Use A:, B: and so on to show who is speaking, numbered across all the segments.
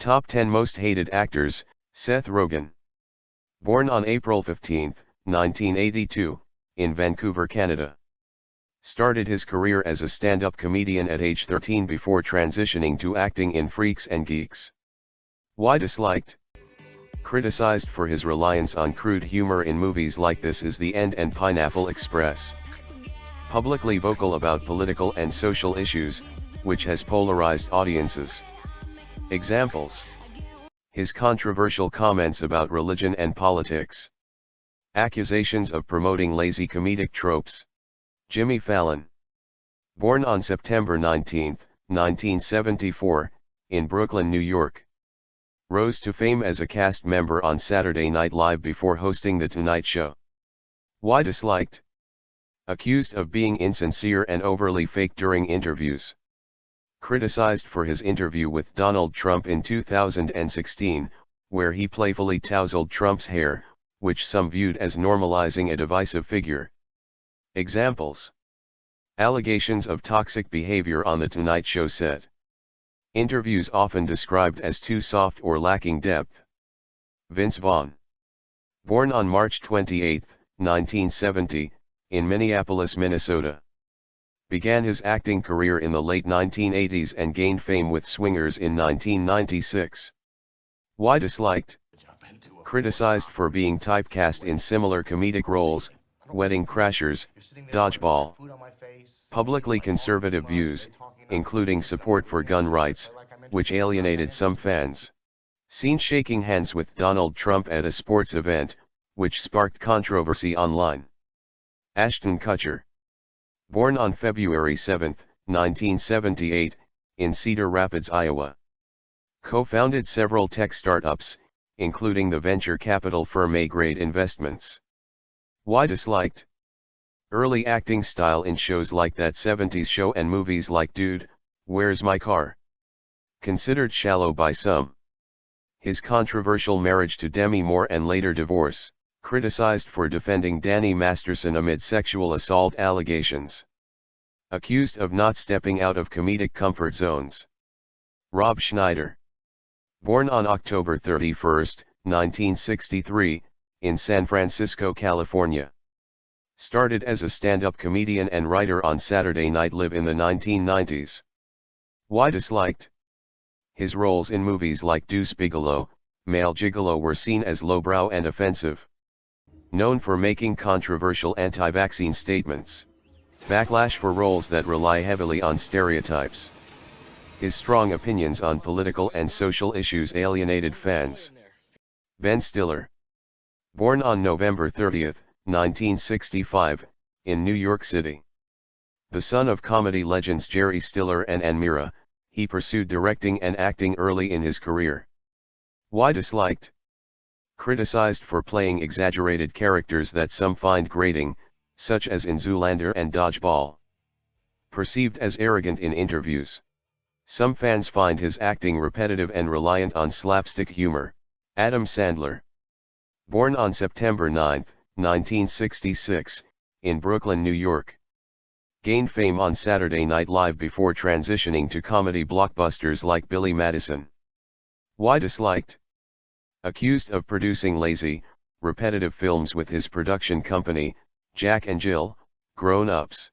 A: Top 10 Most Hated Actors, Seth Rogen. Born on April 15, 1982, in Vancouver, Canada. Started his career as a stand-up comedian at age 13 before transitioning to acting in Freaks and Geeks. Why disliked? Criticized for his reliance on crude humor in movies like This Is the End and Pineapple Express. Publicly vocal about political and social issues, which has polarized audiences. Examples: his controversial comments about religion and politics. Accusations of promoting lazy comedic tropes. Jimmy Fallon. Born on September 19, 1974, in Brooklyn, New York. Rose to fame as a cast member on Saturday Night Live before hosting The Tonight Show. Why disliked? Accused of being insincere and overly fake during interviews. Criticized for his interview with Donald Trump in 2016, where he playfully tousled Trump's hair, which some viewed as normalizing a divisive figure. Examples: allegations of toxic behavior on The Tonight Show set. Interviews often described as too soft or lacking depth. Vince Vaughn. Born on March 28, 1970, in Minneapolis, Minnesota. Began his acting career in the late 1980s and gained fame with Swingers in 1996. Why disliked? Criticized for being typecast in similar comedic roles, Wedding Crashers, Dodgeball. Publicly conservative views, including support for gun rights, which alienated some fans. Seen shaking hands with Donald Trump at a sports event, which sparked controversy online. Ashton Kutcher. Born on February 7, 1978, in Cedar Rapids, Iowa. Co-founded several tech startups, including the venture capital firm A-Grade Investments. Why disliked? Early acting style in shows like That 70s Show and movies like Dude, Where's My Car? Considered shallow by some. His controversial marriage to Demi Moore and later divorce. Criticized for defending Danny Masterson amid sexual assault allegations. Accused of not stepping out of comedic comfort zones. Rob Schneider. Born on October 31, 1963, in San Francisco, California. Started as a stand-up comedian and writer on Saturday Night Live in the 1990s. Why disliked? His roles in movies like Deuce Bigalow, Male Gigolo were seen as lowbrow and offensive. Known for making controversial anti-vaccine statements. Backlash for roles that rely heavily on stereotypes. His strong opinions on political and social issues alienated fans. Ben Stiller. Born on November 30, 1965, in New York City. The son of comedy legends Jerry Stiller and Ann Mira, he pursued directing and acting early in his career. Why disliked? Criticized for playing exaggerated characters that some find grating, such as in Zoolander and Dodgeball. Perceived as arrogant in interviews. Some fans find his acting repetitive and reliant on slapstick humor. Adam Sandler. Born on September 9, 1966, in Brooklyn, New York. Gained fame on Saturday Night Live before transitioning to comedy blockbusters like Billy Madison. Why disliked? Accused of producing lazy, repetitive films with his production company, Jack and Jill, Grown Ups.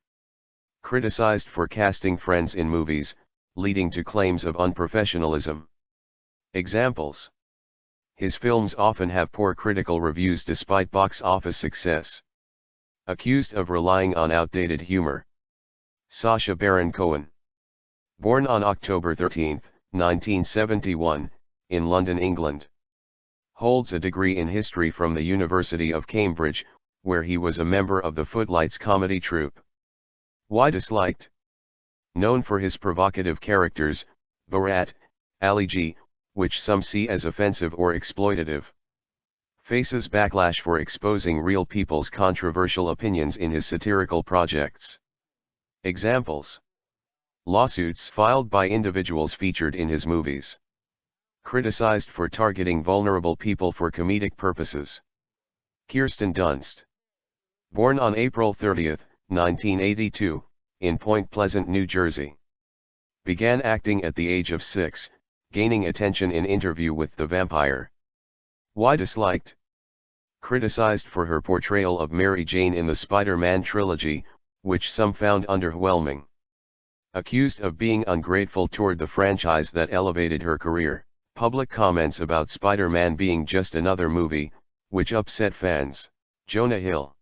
A: Criticized for casting friends in movies, leading to claims of unprofessionalism. Examples: his films often have poor critical reviews despite box office success. Accused of relying on outdated humor. Sacha Baron Cohen. Born on October 13, 1971, in London, England. Holds a degree in history from the University of Cambridge, where he was a member of the Footlights comedy troupe. Why disliked? Known for his provocative characters, Borat, Ali G, which some see as offensive or exploitative. Faces backlash for exposing real people's controversial opinions in his satirical projects. Examples: lawsuits filed by individuals featured in his movies. Criticized for targeting vulnerable people for comedic purposes. Kirsten Dunst. Born on April 30, 1982, in Point Pleasant, New Jersey. Began acting at the age of 6, gaining attention in Interview with the Vampire. Why disliked? Criticized for her portrayal of Mary Jane in the Spider-Man trilogy, which some found underwhelming. Accused of being ungrateful toward the franchise that elevated her career. Public comments about Spider-Man being just another movie, which upset fans. Jonah Hill.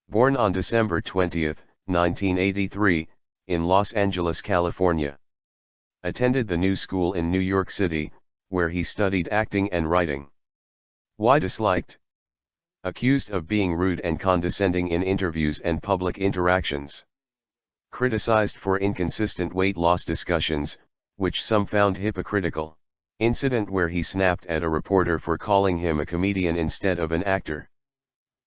A: Born on December 20, 1983, in Los Angeles, California. Attended the New School in New York City, where he studied acting and writing. Why disliked? Accused of being rude and condescending in interviews and public interactions. Criticized for inconsistent weight loss discussions, which some found hypocritical. Incident where he snapped at a reporter for calling him a comedian instead of an actor.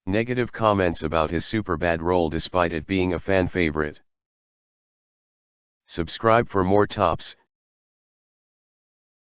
A: Negative comments about his Superbad role despite it being a fan favorite. Subscribe for more tops.